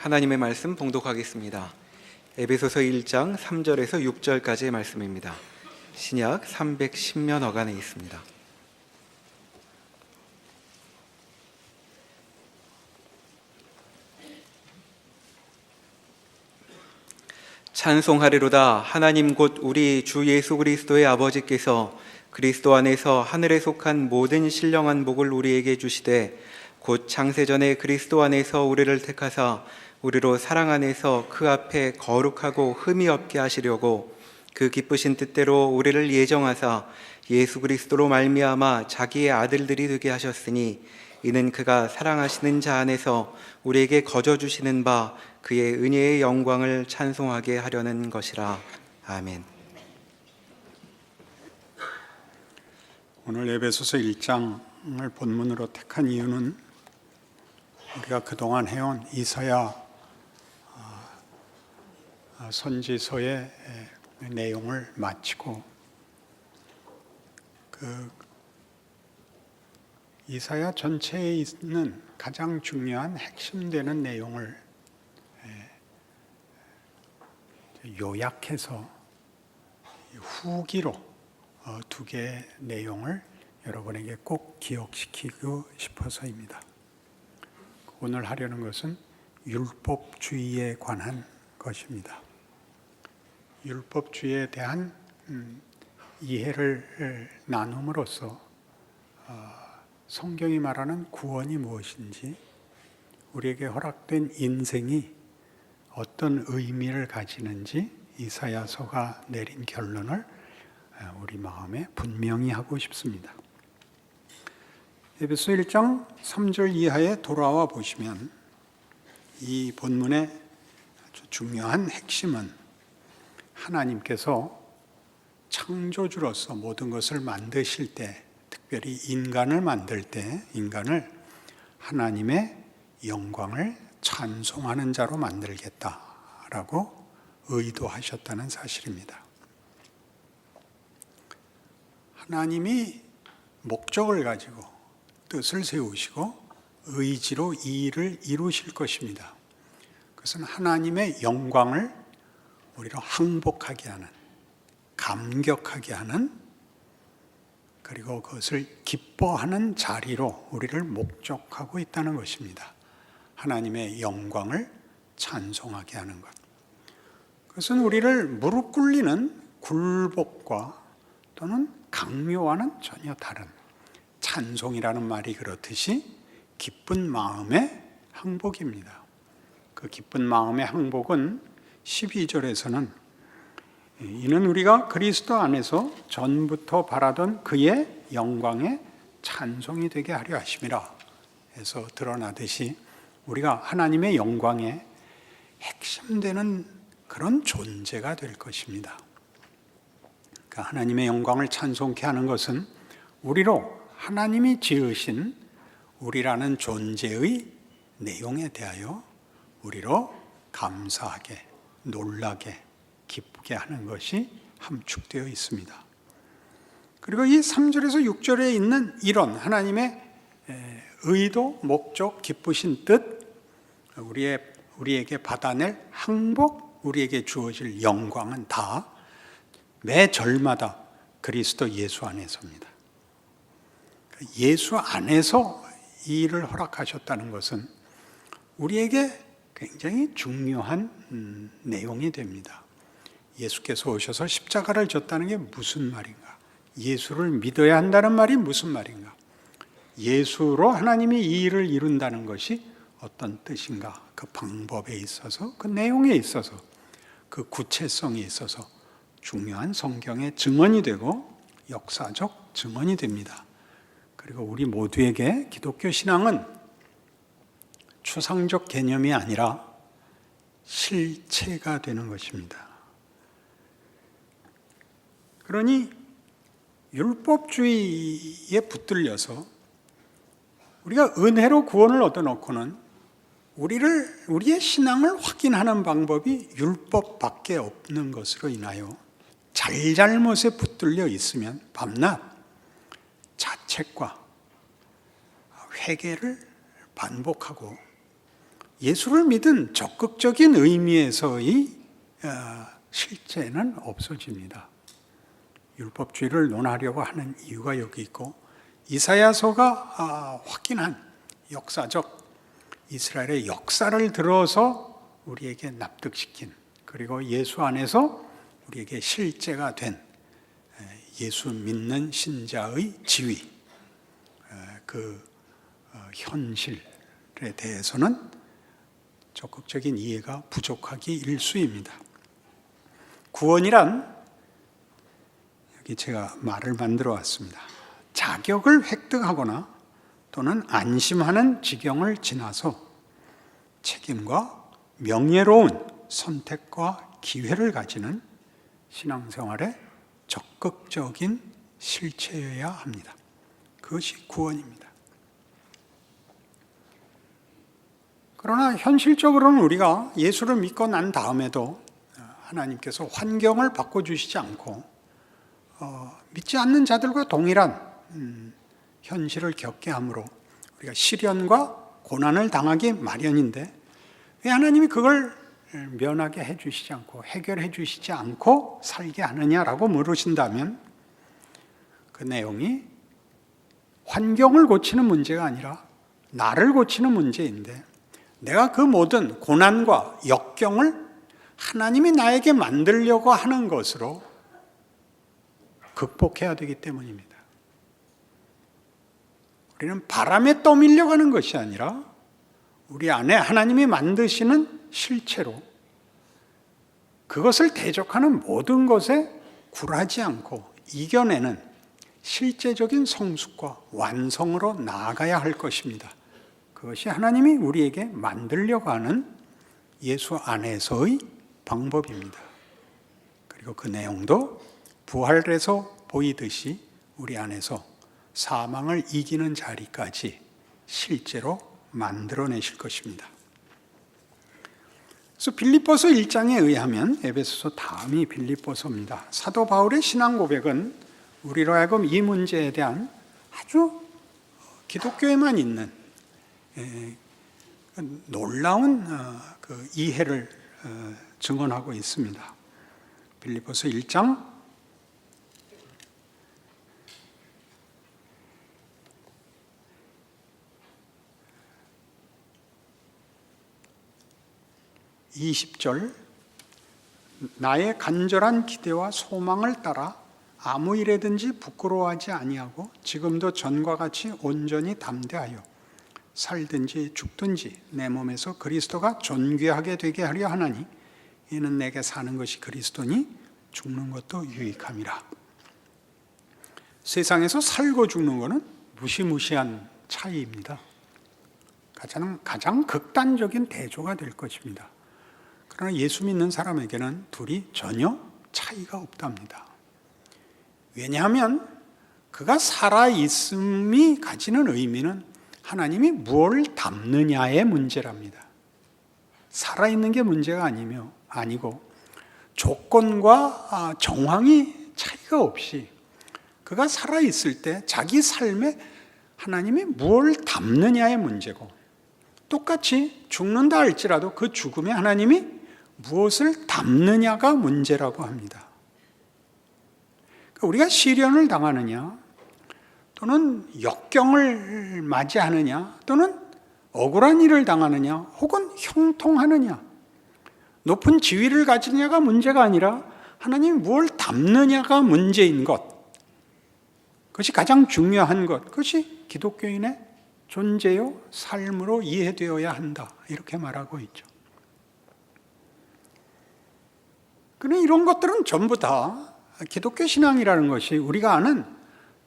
하나님의 말씀 봉독하겠습니다. 에베소서 1장 3절에서 6절까지의 말씀입니다. 신약 310면어간에 있습니다. 찬송하리로다. 하나님 곧 우리 주 예수 그리스도의 아버지께서 그리스도 안에서 하늘에 속한 모든 신령한 복을 우리에게 주시되 곧 창세전에 그리스도 안에서 우리를 택하사 우리로 사랑 안에서 그 앞에 거룩하고 흠이 없게 하시려고 그 기쁘신 뜻대로 우리를 예정하사 예수 그리스도로 말미암아 자기의 아들들이 되게 하셨으니 이는 그가 사랑하시는 자 안에서 우리에게 거저 주시는 바 그의 은혜의 영광을 찬송하게 하려는 것이라. 아멘. 오늘 에베소서 1장을 본문으로 택한 이유는 우리가 그동안 해온 이사야 선지서의 내용을 마치고 그 이사야 전체에 있는 가장 중요한 핵심되는 내용을 요약해서 후기로 두 개의 내용을 여러분에게 꼭 기억시키고 싶어서입니다. 오늘 하려는 것은 율법주의에 관한 것입니다. 율법주의에 대한 이해를 나눔으로써 성경이 말하는 구원이 무엇인지, 우리에게 허락된 인생이 어떤 의미를 가지는지 이사야서가 내린 결론을 우리 마음에 분명히 하고 싶습니다. 에베소 1장 3절 이하에 돌아와 보시면 이 본문의 아주 중요한 핵심은 하나님께서 창조주로서 모든 것을 만드실 때, 특별히 인간을 만들 때 인간을 하나님의 영광을 찬송하는 자로 만들겠다라고 의도하셨다는 사실입니다. 하나님이 목적을 가지고 뜻을 세우시고 의지로 이 일을 이루실 것입니다. 그것은 하나님의 영광을 우리로 항복하게 하는, 감격하게 하는, 그리고 그것을 기뻐하는 자리로 우리를 목적하고 있다는 것입니다. 하나님의 영광을 찬송하게 하는 것. 그것은 우리를 무릎 꿇리는 굴복과 또는 강요와는 전혀 다른, 찬송이라는 말이 그렇듯이 기쁜 마음의 항복입니다. 그 기쁜 마음의 항복은 12절에서는 이는 우리가 그리스도 안에서 전부터 바라던 그의 영광의 찬송이 되게 하려 하심이라 해서 드러나듯이 우리가 하나님의 영광의 핵심되는 그런 존재가 될 것입니다. 그러니까 하나님의 영광을 찬송케 하는 것은 우리로 하나님이 지으신 우리라는 존재의 내용에 대하여 우리로 감사하게, 놀라게, 기쁘게 하는 것이 함축되어 있습니다. 그리고 이 3절에서 6절에 있는 이런 하나님의 의도, 목적, 기쁘신 뜻, 우리에게 받아낼 항복, 우리에게 주어질 영광은 다 매 절마다 그리스도 예수 안에서입니다. 예수 안에서 이 일을 허락하셨다는 것은 우리에게 굉장히 중요한 내용이 됩니다. 예수께서 오셔서 십자가를 졌다는 게 무슨 말인가? 예수를 믿어야 한다는 말이 무슨 말인가? 예수로 하나님이 이 일을 이룬다는 것이 어떤 뜻인가? 그 방법에 있어서, 그 내용에 있어서, 그 구체성에 있어서 중요한 성경의 증언이 되고 역사적 증언이 됩니다. 그리고 우리 모두에게 기독교 신앙은 추상적 개념이 아니라 실체가 되는 것입니다. 그러니 율법주의에 붙들려서 우리가 은혜로 구원을 얻어놓고는 우리의 신앙을 확인하는 방법이 율법밖에 없는 것으로 인하여 잘잘못에 붙들려 있으면 밤낮 자책과 회개를 반복하고 예수를 믿은 적극적인 의미에서의 실제는 없어집니다. 율법주의를 논하려고 하는 이유가 여기 있고, 이사야서가 확인한 역사적 이스라엘의 역사를 들어서 우리에게 납득시킨, 그리고 예수 안에서 우리에게 실제가 된 예수 믿는 신자의 지위, 그 현실에 대해서는 적극적인 이해가 부족하기 일쑤입니다. 구원이란, 여기 제가 말을 만들어 왔습니다. 자격을 획득하거나 또는 안심하는 지경을 지나서 책임과 명예로운 선택과 기회를 가지는 신앙생활의 적극적인 실체여야 합니다. 그것이 구원입니다. 그러나 현실적으로는 우리가 예수를 믿고 난 다음에도 하나님께서 환경을 바꿔주시지 않고 믿지 않는 자들과 동일한 현실을 겪게 하므로 우리가 시련과 고난을 당하기 마련인데, 왜 하나님이 그걸 면하게 해주시지 않고 해결해 주시지 않고 살게 하느냐라고 물으신다면, 그 내용이 환경을 고치는 문제가 아니라 나를 고치는 문제인데, 내가 그 모든 고난과 역경을 하나님이 나에게 만들려고 하는 것으로 극복해야 되기 때문입니다. 우리는 바람에 떠밀려가는 것이 아니라 우리 안에 하나님이 만드시는 실체로 그것을 대적하는 모든 것에 굴하지 않고 이겨내는 실제적인 성숙과 완성으로 나아가야 할 것입니다. 그것이 하나님이 우리에게 만들려고 하는 예수 안에서의 방법입니다. 그리고 그 내용도 부활에서 보이듯이 우리 안에서 사망을 이기는 자리까지 실제로 만들어내실 것입니다. 그래서 빌립보서 1장에 의하면 에베소서 다음이 빌립보서입니다. 사도 바울의 신앙 고백은 우리로 하여금 이 문제에 대한 아주 기독교에만 있는 놀라운 그 이해를 증언하고 있습니다. 빌립보서 1장 20절, 나의 간절한 기대와 소망을 따라 아무 일에든지 부끄러워하지 아니하고 지금도 전과 같이 온전히 담대하여 살든지 죽든지 내 몸에서 그리스도가 존귀하게 되게 하려 하나니, 이는 내게 사는 것이 그리스도니 죽는 것도 유익함이라. 세상에서 살고 죽는 것은 무시무시한 차이입니다. 가장 극단적인 대조가 될 것입니다. 그러나 예수 믿는 사람에게는 둘이 전혀 차이가 없답니다. 왜냐하면 그가 살아있음이 가지는 의미는 하나님이 무엇을 담느냐의 문제랍니다. 살아있는 게 문제가 아니고 조건과 정황이 차이가 없이 그가 살아있을 때 자기 삶에 하나님이 무엇을 담느냐의 문제고, 똑같이 죽는다 할지라도 그 죽음에 하나님이 무엇을 담느냐가 문제라고 합니다. 우리가 시련을 당하느냐, 또는 역경을 맞이하느냐, 또는 억울한 일을 당하느냐, 혹은 형통하느냐, 높은 지위를 가지느냐가 문제가 아니라 하나님이 뭘 담느냐가 문제인 것, 그것이 가장 중요한 것, 그것이 기독교인의 존재요 삶으로 이해되어야 한다, 이렇게 말하고 있죠. 그런데 이런 것들은 전부 다 기독교 신앙이라는 것이 우리가 아는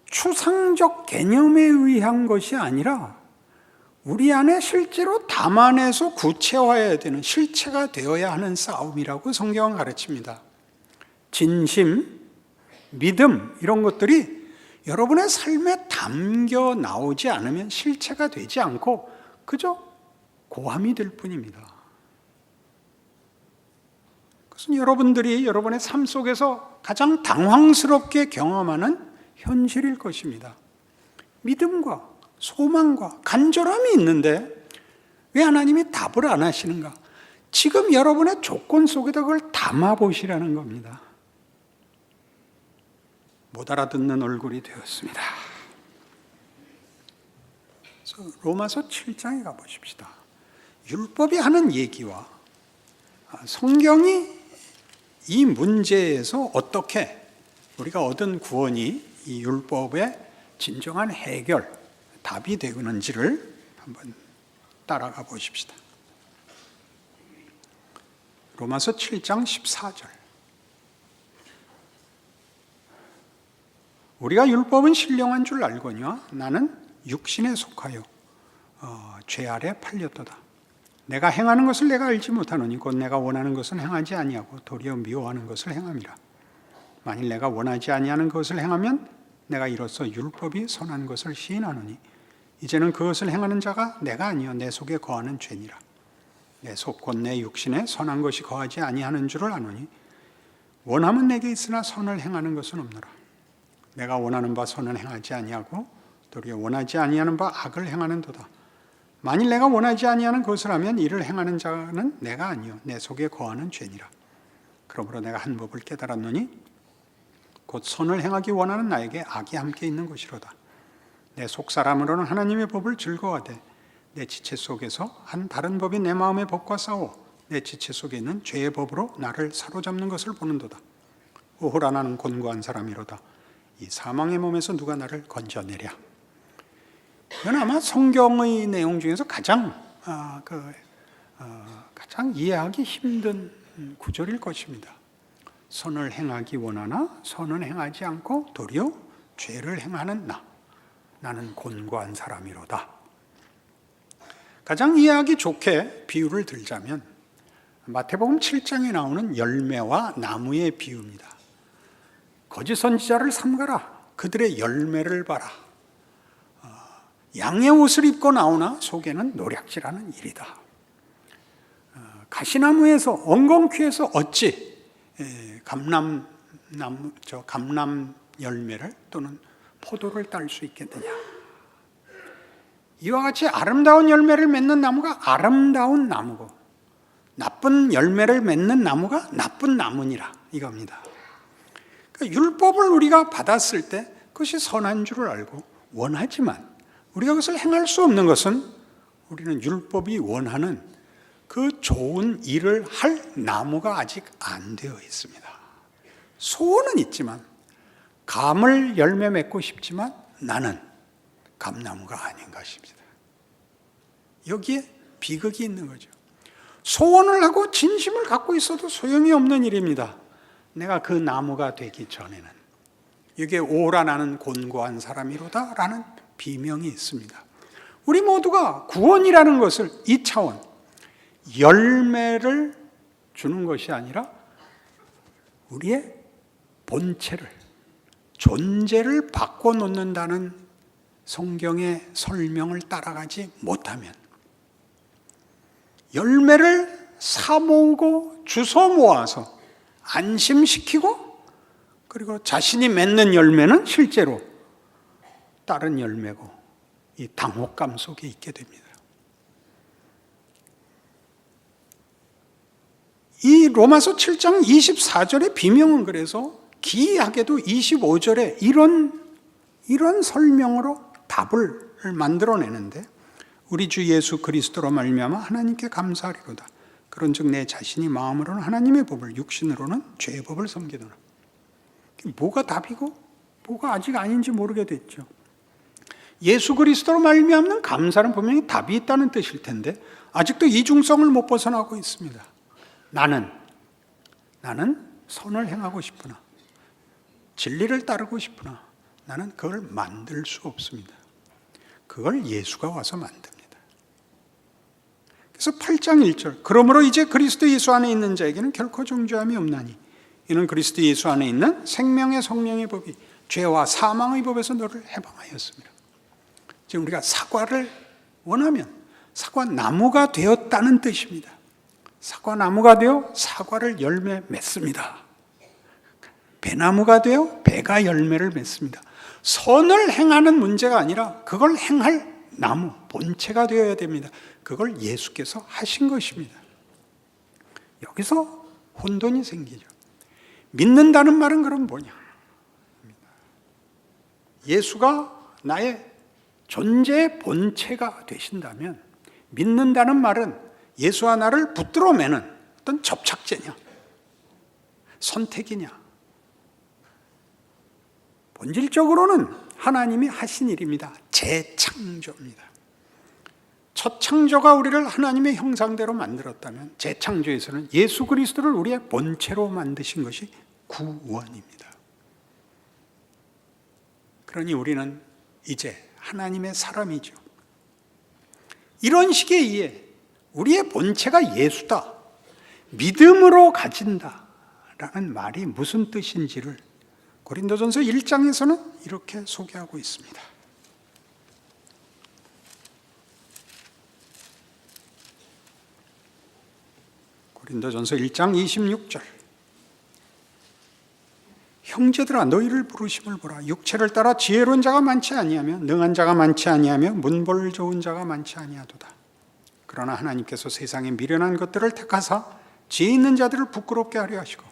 추상적 개념에 의한 것이 아니라 우리 안에 실제로 담아내서 구체화해야 되는, 실체가 되어야 하는 싸움이라고 성경은 가르칩니다. 진심, 믿음, 이런 것들이 여러분의 삶에 담겨 나오지 않으면 실체가 되지 않고 그저 고함이 될 뿐입니다. 그것은 여러분들이 여러분의 삶 속에서 가장 당황스럽게 경험하는 현실일 것입니다. 믿음과 소망과 간절함이 있는데 왜 하나님이 답을 안 하시는가? 지금 여러분의 조건 속에다 그걸 담아 보시라는 겁니다. 못 알아듣는 얼굴이 되었습니다. 그래서 로마서 7장에 가보십시다. 율법이 하는 얘기와 성경이 이 문제에서 어떻게 우리가 얻은 구원이 이 율법의 진정한 해결, 답이 되는지를 한번 따라가 보십시다. 로마서 7장 14절. 우리가 율법은 신령한 줄 알거니와 나는 육신에 속하여 죄 아래 팔렸도다. 내가 행하는 것을 내가 알지 못하노니 곧 내가 원하는 것은 행하지 아니하고 도리어 미워하는 것을 행함이라. 만일 내가 원하지 아니하는 것을 행하면 내가 이로써 율법이 선한 것을 시인하노니 이제는 그것을 행하는 자가 내가 아니요 내 속에 거하는 죄니라. 내 속 곧 내 육신에 선한 것이 거하지 아니하는 줄을 아노니 원함은 내게 있으나 선을 행하는 것은 없노라. 내가 원하는 바 선은 행하지 아니하고 도리어 원하지 아니하는 바 악을 행하는도다. 만일 내가 원하지 아니하는 것을 하면 이를 행하는 자는 내가 아니요 내 속에 거하는 죄니라. 그러므로 내가 한 법을 깨달았노니 곧 선을 행하기 원하는 나에게 악이 함께 있는 것이로다. 내 속사람으로는 하나님의 법을 즐거워하되 내 지체 속에서 한 다른 법이 내 마음의 법과 싸워 내 지체 속에 있는 죄의 법으로 나를 사로잡는 것을 보는도다. 오호라 나는 곤고한 사람이로다. 이 사망의 몸에서 누가 나를 건져내랴. 이건 아마 성경의 내용 중에서 가장 이해하기 힘든 구절일 것입니다. 선을 행하기 원하나 선은 행하지 않고 도리어 죄를 행하는 나는 곤고한 사람이로다. 가장 이해하기 좋게 비유를 들자면 마태복음 7장에 나오는 열매와 나무의 비유입니다. 거짓 선지자를 삼가라. 그들의 열매를 봐라. 양의 옷을 입고 나오나 속에는 노략질하는 일이다. 가시나무에서 엉겅퀴에서 어찌 감람 열매를 또는 포도를 딸 수 있겠느냐. 이와 같이 아름다운 열매를 맺는 나무가 아름다운 나무고 나쁜 열매를 맺는 나무가 나쁜 나무니라 이겁니다. 그러니까 율법을 우리가 받았을 때 그것이 선한 줄을 알고 원하지만 우리가 그것을 행할 수 없는 것은 우리는 율법이 원하는 그 좋은 일을 할 나무가 아직 안 되어 있습니다. 소원은 있지만 감을 열매 맺고 싶지만 나는 감나무가 아닌 것입니다. 여기에 비극이 있는 거죠. 소원을 하고 진심을 갖고 있어도 소용이 없는 일입니다. 내가 그 나무가 되기 전에는. 여기에 오라 나는 곤고한 사람이로다 라는 비명이 있습니다. 우리 모두가 구원이라는 것을 이 차원 열매를 주는 것이 아니라 우리의 본체를 존재를 바꿔놓는다는 성경의 설명을 따라가지 못하면 열매를 사모으고 주워 모아서 안심시키고 그리고 자신이 맺는 열매는 실제로 다른 열매고 이 당혹감 속에 있게 됩니다. 이 로마서 7장 24절의 비명은 그래서 기이하게도 25절에 이런 설명으로 답을 만들어내는데 우리 주 예수 그리스도로 말미암아 하나님께 감사하리로다. 그런즉 내 자신이 마음으로는 하나님의 법을 육신으로는 죄의 법을 섬기노라. 뭐가 답이고 뭐가 아직 아닌지 모르게 됐죠. 예수 그리스도로 말미암는 감사는 분명히 답이 있다는 뜻일 텐데 아직도 이중성을 못 벗어나고 있습니다. 나는 선을 행하고 싶으나 진리를 따르고 싶으나 나는 그걸 만들 수 없습니다. 그걸 예수가 와서 만듭니다. 그래서 8장 1절 그러므로 이제 그리스도 예수 안에 있는 자에게는 결코 정죄함이 없나니 이는 그리스도 예수 안에 있는 생명의 성령의 법이 죄와 사망의 법에서 너를 해방하였습니다. 지금 우리가 사과를 원하면 사과나무가 되었다는 뜻입니다. 사과나무가 되어 사과를 열매 맺습니다. 배나무가 되어 배가 열매를 맺습니다. 선을 행하는 문제가 아니라 그걸 행할 나무, 본체가 되어야 됩니다. 그걸 예수께서 하신 것입니다. 여기서 혼돈이 생기죠. 믿는다는 말은 그럼 뭐냐? 예수가 나의 존재의 본체가 되신다면 믿는다는 말은 예수와 나를 붙들어 매는 어떤 접착제냐? 선택이냐? 본질적으로는 하나님이 하신 일입니다. 재창조입니다. 첫 창조가 우리를 하나님의 형상대로 만들었다면 재창조에서는 예수 그리스도를 우리의 본체로 만드신 것이 구원입니다. 그러니 우리는 이제 하나님의 사람이죠. 이런 식에 의해 우리의 본체가 예수다, 믿음으로 가진다라는 말이 무슨 뜻인지를 고린도전서 1장에서는 이렇게 소개하고 있습니다. 고린도전서 1장 26절. 형제들아 너희를 부르심을 보라. 육체를 따라 지혜로운 자가 많지 아니하며 능한 자가 많지 아니하며 문벌 좋은 자가 많지 아니하도다. 그러나 하나님께서 세상에 미련한 것들을 택하사 지혜 있는 자들을 부끄럽게 하려 하시고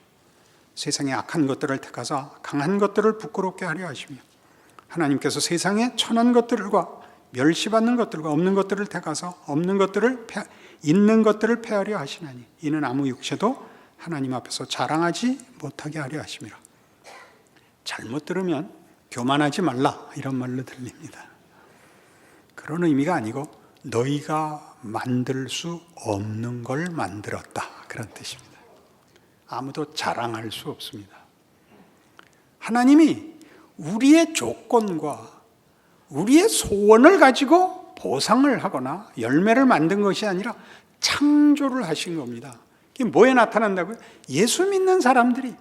세상에 악한 것들을 택하사 강한 것들을 부끄럽게 하려 하시며 하나님께서 세상에 천한 것들과 멸시받는 것들과 없는 것들을 택하사 없는 것들을 있는 것들을 패하려 하시나니 이는 아무 육체도 하나님 앞에서 자랑하지 못하게 하려 하심이라. 잘못 들으면 교만하지 말라 이런 말로 들립니다. 그런 의미가 아니고 너희가 만들 수 없는 걸 만들었다 그런 뜻입니다. 아무도 자랑할 수 없습니다. 하나님이 우리의 조건과 우리의 소원을 가지고 보상을 하거나 열매를 만든 것이 아니라 창조를 하신 겁니다. 이게 뭐에 나타난다고요? 예수 믿는 사람들이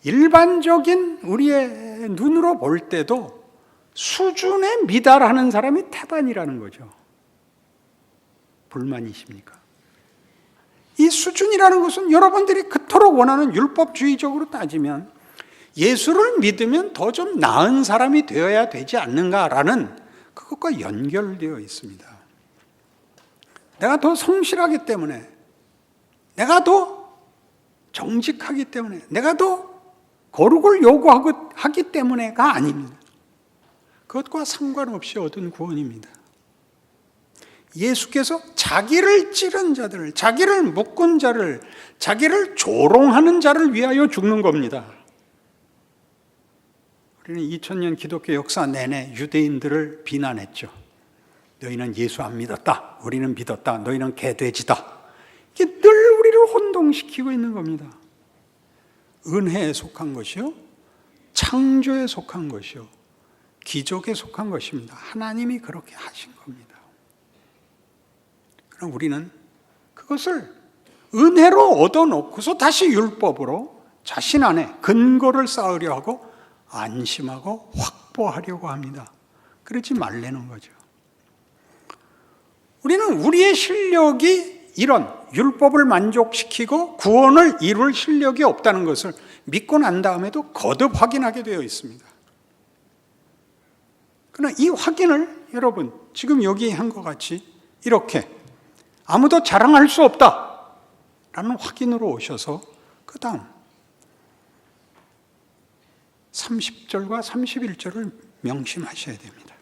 일반적인 우리의 눈으로 볼 때도 수준에 미달하는 사람이 태반이라는 거죠. 불만이십니까? 이 수준이라는 것은 여러분들이 그토록 원하는 율법주의적으로 따지면 예수를 믿으면 더 좀 나은 사람이 되어야 되지 않는가라는 그것과 연결되어 있습니다. 내가 더 성실하기 때문에, 내가 더 정직하기 때문에, 내가 더 거룩을 요구하기 때문에가 아닙니다. 그것과 상관없이 얻은 구원입니다. 예수께서 자기를 찌른 자들, 자기를 묶은 자를, 자기를 조롱하는 자를 위하여 죽는 겁니다. 우리는 2000년 기독교 역사 내내 유대인들을 비난했죠. 너희는 예수 안 믿었다. 우리는 믿었다. 너희는 개돼지다. 이게 늘 우리를 혼동시키고 있는 겁니다. 은혜에 속한 것이요, 창조에 속한 것이요, 기적에 속한 것입니다. 하나님이 그렇게 하신 겁니다. 그럼 우리는 그것을 은혜로 얻어놓고서 다시 율법으로 자신 안에 근거를 쌓으려 하고 안심하고 확보하려고 합니다. 그러지 말라는 거죠. 우리는 우리의 실력이 이런 율법을 만족시키고 구원을 이룰 실력이 없다는 것을 믿고 난 다음에도 거듭 확인하게 되어 있습니다. 그러나 이 확인을 여러분 지금 여기 한 것 같이 이렇게 아무도 자랑할 수 없다라는 확인으로 오셔서 그 다음 30절과 31절을 명심하셔야 됩니다.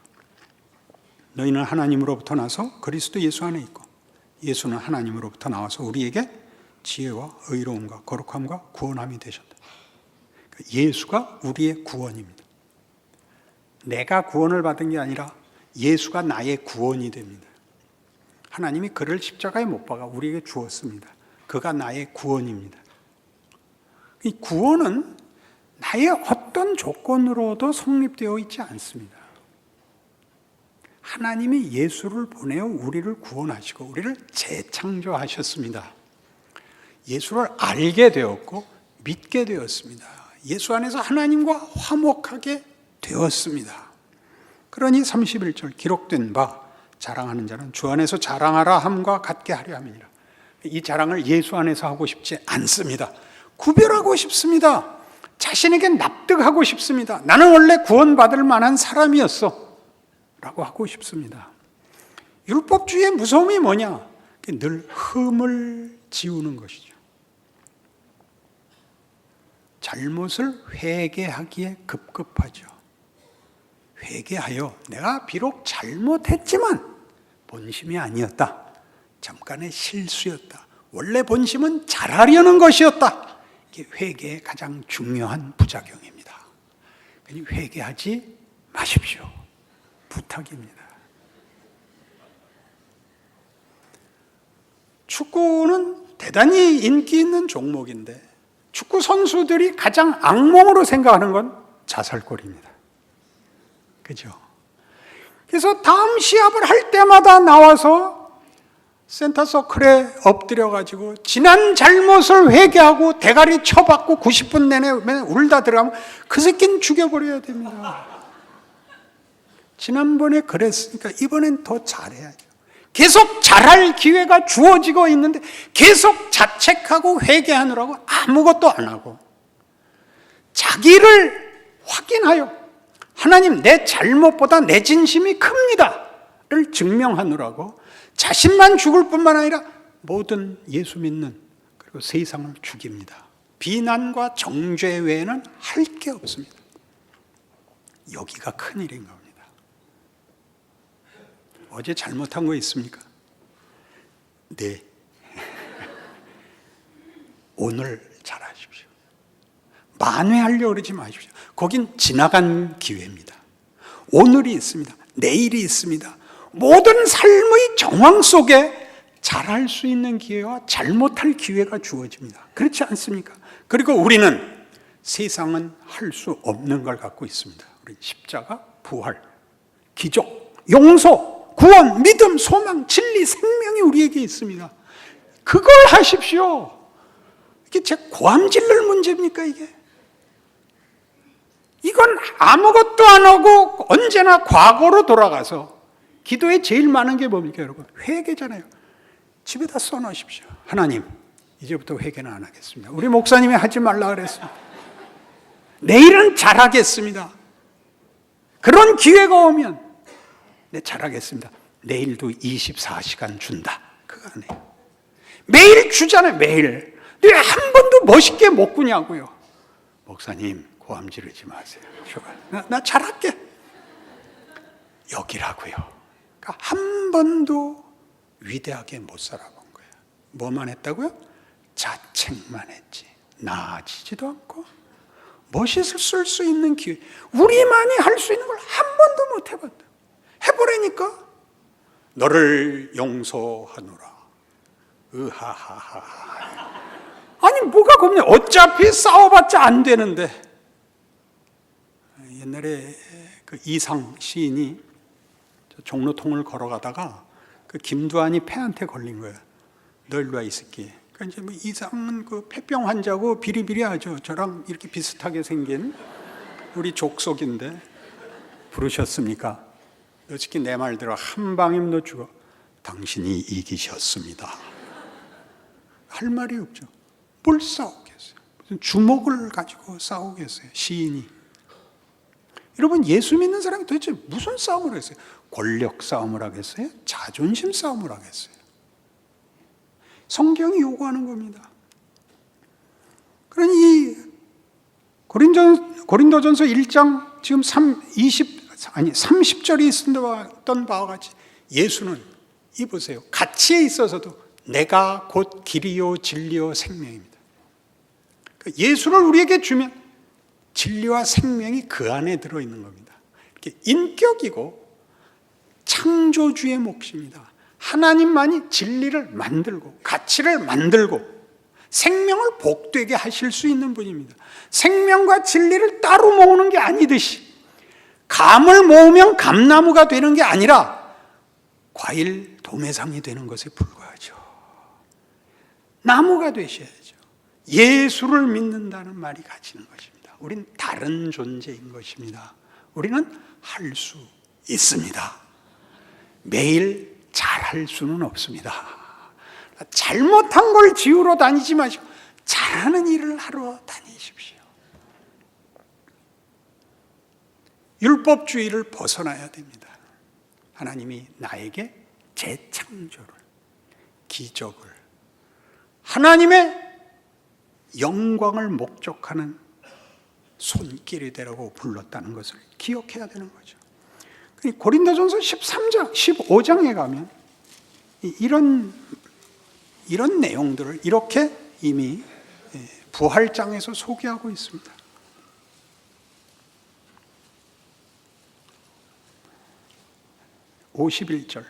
너희는 하나님으로부터 나서 그리스도 예수 안에 있고 예수는 하나님으로부터 나와서 우리에게 지혜와 의로움과 거룩함과 구원함이 되셨다. 예수가 우리의 구원입니다. 내가 구원을 받은 게 아니라 예수가 나의 구원이 됩니다. 하나님이 그를 십자가에 못 박아 우리에게 주었습니다. 그가 나의 구원입니다. 이 구원은 나의 어떤 조건으로도 성립되어 있지 않습니다. 하나님이 예수를 보내어 우리를 구원하시고 우리를 재창조하셨습니다. 예수를 알게 되었고 믿게 되었습니다. 예수 안에서 하나님과 화목하게 되었습니다. 그러니 31절 기록된 바 자랑하는 자는 주 안에서 자랑하라 함과 같게 하려 함이니라. 이 자랑을 예수 안에서 하고 싶지 않습니다. 구별하고 싶습니다. 자신에게 납득하고 싶습니다. 나는 원래 구원받을 만한 사람이었어 라고 하고 싶습니다. 율법주의의 무서움이 뭐냐? 늘 흠을 지우는 것이죠. 잘못을 회개하기에 급급하죠. 회개하여 내가 비록 잘못했지만 본심이 아니었다. 잠깐의 실수였다. 원래 본심은 잘하려는 것이었다. 이게 회개의 가장 중요한 부작용입니다. 그러니 회개하지 마십시오. 부탁입니다. 축구는 대단히 인기 있는 종목인데 축구 선수들이 가장 악몽으로 생각하는 건 자살골입니다. 그죠? 그래서 다음 시합을 할 때마다 나와서 센터서클에 엎드려가지고 지난 잘못을 회개하고 대가리 쳐박고 90분 내내 울다 들어가면 그 새끼는 죽여버려야 됩니다. 지난번에 그랬으니까 이번엔 더 잘해야죠. 계속 잘할 기회가 주어지고 있는데 계속 자책하고 회개하느라고 아무것도 안 하고 자기를 확인하여 하나님 내 잘못보다 내 진심이 큽니다를 증명하느라고 자신만 죽을 뿐만 아니라 모든 예수 믿는 그리고 세상을 죽입니다. 비난과 정죄 외에는 할 게 없습니다. 여기가 큰일인 겁니다. 어제 잘못한 거 있습니까? 네. 오늘 잘하십시오. 만회하려고 그러지 마십시오. 거긴 지나간 기회입니다. 오늘이 있습니다. 내일이 있습니다. 모든 삶의 정황 속에 잘할 수 있는 기회와 잘못할 기회가 주어집니다. 그렇지 않습니까? 그리고 우리는 세상은 할 수 없는 걸 갖고 있습니다. 우리 십자가, 부활, 기적, 용서, 구원, 믿음, 소망, 진리, 생명이 우리에게 있습니다. 그걸 하십시오. 이게 제 고함 질를 문제입니까 이게? 이건 아무것도 안 하고 언제나 과거로 돌아가서 기도에 제일 많은 게 뭡니까 여러분? 회개잖아요. 집에다 써놓으십시오. 하나님 이제부터 회개는 안 하겠습니다. 우리 목사님이 하지 말라 그랬습니다. 내일은 잘하겠습니다. 그런 기회가 오면 네, 잘하겠습니다. 내일도 24시간 준다. 그거 안 해요. 매일 주잖아요. 매일. 왜 한 번도 멋있게 못 구냐고요. 목사님 고함 지르지 마세요. 나 잘할게. 여기라고요. 그러니까 한 번도 위대하게 못 살아본 거예요. 뭐만 했다고요? 자책만 했지. 나아지지도 않고 멋있을 수 있는 기회. 우리만이 할 수 있는 걸 한 번도 못 해봤다. 해보라니까. 너를 용서하노라. 으하하하. 아니 뭐가 겁냐. 어차피 싸워봤자 안 되는데. 옛날에 그 이상 시인이 종로통을 걸어가다가 그 김두한이 폐한테 걸린 거야. 너 일로 와 이 새끼. 그러니까 이제 뭐 이상은 그 폐병 환자고 비리비리하죠. 저랑 이렇게 비슷하게 생긴 우리 족속인데 부르셨습니까? 너 새끼 내 말 들어. 한 방이면 너 죽어. 당신이 이기셨습니다. 할 말이 없죠. 뭘 싸우겠어요? 무슨 주먹을 가지고 싸우겠어요? 시인이. 여러분 예수 믿는 사람이 도대체 무슨 싸움을 했어요? 권력 싸움을 하겠어요? 자존심 싸움을 하겠어요? 성경이 요구하는 겁니다. 그러니 고린도전서 1장 지금 30절이 있었던 바와 같이 예수는 이 보세요. 가치에 있어서도 내가 곧 길이요 진리요 생명입니다. 예수를 우리에게 주면 진리와 생명이 그 안에 들어있는 겁니다. 이렇게 인격이고 창조주의 몫입니다. 하나님만이 진리를 만들고 가치를 만들고 생명을 복되게 하실 수 있는 분입니다. 생명과 진리를 따로 모으는 게 아니듯이 감을 모으면 감나무가 되는 게 아니라 과일 도매상이 되는 것에 불과하죠. 나무가 되셔야죠. 예수를 믿는다는 말이 가지는 것입니다. 우린 다른 존재인 것입니다. 우리는 할 수 있습니다. 매일 잘할 수는 없습니다. 잘못한 걸 지우러 다니지 마시고 잘하는 일을 하러 다니십시오. 율법주의를 벗어나야 됩니다. 하나님이 나에게 재창조를, 기적을, 하나님의 영광을 목적하는 손길이 되라고 불렀다는 것을 기억해야 되는 거죠. 고린도전서 13장, 15장에 가면 이런 내용들을 이렇게 이미 부활장에서 소개하고 있습니다. 51절,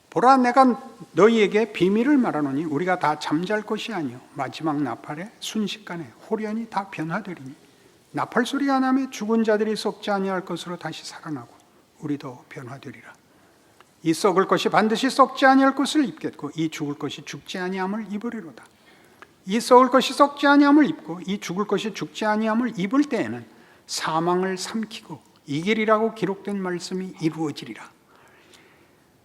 보라 내가 너희에게 비밀을 말하노니 우리가 다 잠잘 것이 아니요 마지막 나팔에 순식간에 호련히 다 변화되리니 나팔 소리가 나며 죽은 자들이 썩지 아니할 것으로 다시 살아나고 우리도 변화되리라. 이 썩을 것이 반드시 썩지 아니할 것을 입겠고 이 죽을 것이 죽지 아니함을 입으리로다. 이 썩을 것이 썩지 아니함을 입고 이 죽을 것이 죽지 아니함을 입을 때에는 사망을 삼키고 이기리라고 기록된 말씀이 이루어지리라.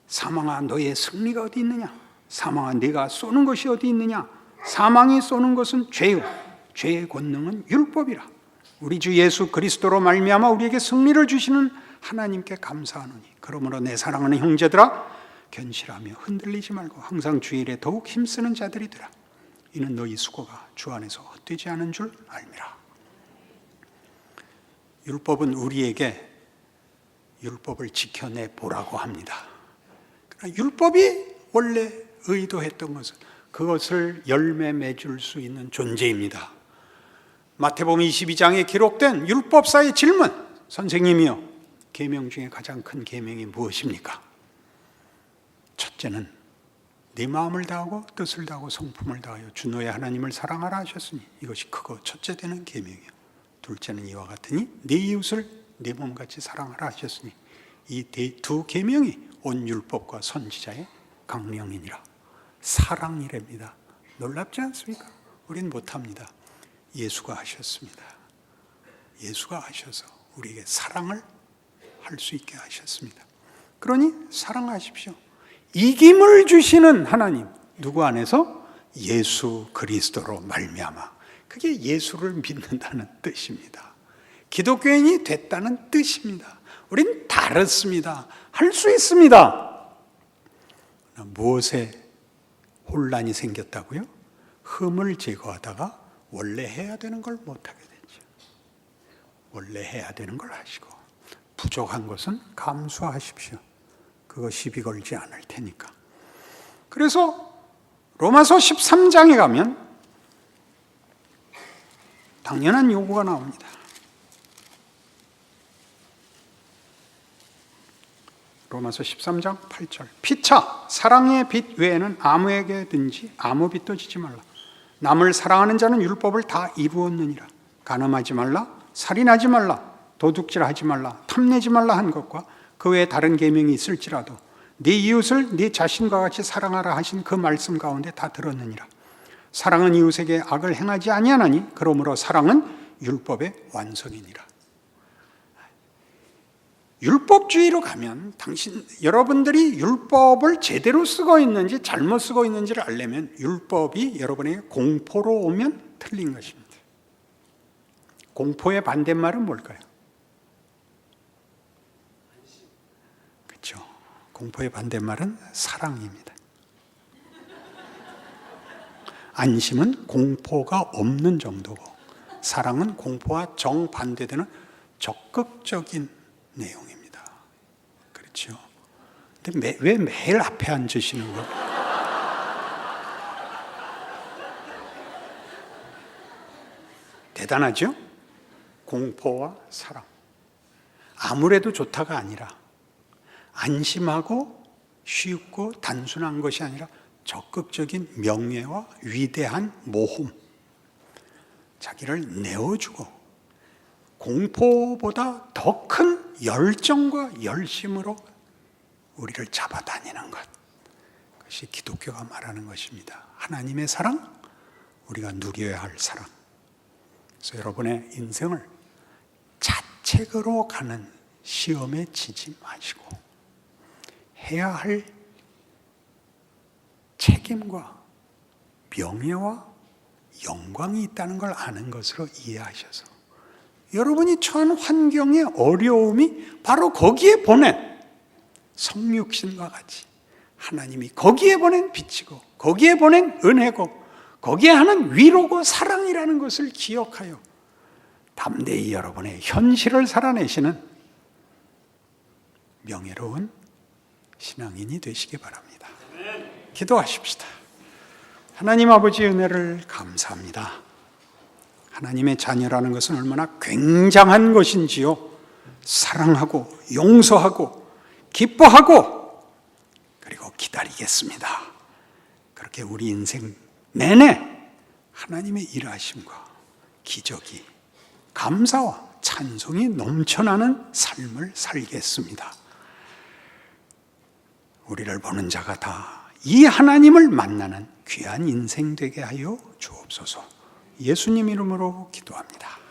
사망아 너의 승리가 어디 있느냐? 사망아 네가 쏘는 것이 어디 있느냐? 사망이 쏘는 것은 죄요 죄의 권능은 율법이라. 우리 주 예수 그리스도로 말미암아 우리에게 승리를 주시는 하나님께 감사하노니 그러므로 내 사랑하는 형제들아 견실하며 흔들리지 말고 항상 주의 일에 더욱 힘쓰는 자들이더라. 이는 너희 수고가 주 안에서 헛되지 않은 줄 알미라. 율법은 우리에게 율법을 지켜내 보라고 합니다. 그러나 율법이 원래 의도했던 것은 그것을 열매 맺을 수 있는 존재입니다. 마태복음 22장에 기록된 율법사의 질문, 선생님이요 계명 중에 가장 큰 계명이 무엇입니까? 첫째는 네 마음을 다하고 뜻을 다하고 성품을 다하여 주 너의 하나님을 사랑하라 하셨으니 이것이 크고 첫째 되는 계명이요 둘째는 이와 같으니 네 이웃을 네 몸같이 사랑하라 하셨으니 이 두 계명이 온 율법과 선지자의 강령이니라. 사랑이랍니다. 놀랍지 않습니까? 우린 못합니다. 예수가 하셨습니다. 예수가 하셔서 우리에게 사랑을 할 수 있게 하셨습니다. 그러니 사랑하십시오. 이김을 주시는 하나님, 누구 안에서? 예수 그리스도로 말미암아. 그게 예수를 믿는다는 뜻입니다. 기독교인이 됐다는 뜻입니다. 우린 다르습니다. 할 수 있습니다. 무엇에 혼란이 생겼다고요? 흠을 제거하다가 원래 해야 되는 걸 못하게 되죠. 원래 해야 되는 걸 하시고 부족한 것은 감수하십시오. 그거 시비 걸지 않을 테니까. 그래서 로마서 13장에 가면 당연한 요구가 나옵니다. 로마서 13장 8절 피차 사랑의 빛 외에는 아무에게든지 아무 빛도 지지 말라. 남을 사랑하는 자는 율법을 다 이루었느니라. 간음하지 말라, 살인하지 말라, 도둑질하지 말라, 탐내지 말라 한 것과 그 외에 다른 계명이 있을지라도 네 이웃을 네 자신과 같이 사랑하라 하신 그 말씀 가운데 다 들었느니라. 사랑은 이웃에게 악을 행하지 아니하나니 그러므로 사랑은 율법의 완성이니라. 율법주의로 가면 여러분들이 율법을 제대로 쓰고 있는지 잘못 쓰고 있는지를 알려면 율법이 여러분에게 공포로 오면 틀린 것입니다. 공포의 반대말은 뭘까요? 그렇죠. 공포의 반대말은 사랑입니다. 안심은 공포가 없는 정도고 사랑은 공포와 정반대되는 적극적인 내용입니다. 그렇죠. 근데 왜 매일 앞에 앉으시는 거예요? 대단하죠? 공포와 사랑. 아무래도 좋다가 아니라 안심하고 쉽고 단순한 것이 아니라 적극적인 명예와 위대한 모험. 자기를 내어주고 공포보다 더 큰 열정과 열심으로 우리를 잡아다니는 것. 그것이 기독교가 말하는 것입니다. 하나님의 사랑, 우리가 누려야 할 사랑. 그래서 여러분의 인생을 자책으로 가는 시험에 지지 마시고 해야 할 책임과 명예와 영광이 있다는 걸 아는 것으로 이해하셔서 여러분이 처한 환경의 어려움이 바로 거기에 보낸 성육신과 같이 하나님이 거기에 보낸 빛이고 거기에 보낸 은혜고 거기에 하는 위로고 사랑이라는 것을 기억하여 담대히 여러분의 현실을 살아내시는 명예로운 신앙인이 되시기 바랍니다. 기도하십시다. 하나님 아버지 은혜를 감사합니다. 하나님의 자녀라는 것은 얼마나 굉장한 것인지요. 사랑하고 용서하고 기뻐하고 그리고 기다리겠습니다. 그렇게 우리 인생 내내 하나님의 일하심과 기적이 감사와 찬송이 넘쳐나는 삶을 살겠습니다. 우리를 보는 자가 다 이 하나님을 만나는 귀한 인생 되게 하여 주옵소서. 예수님 이름으로 기도합니다.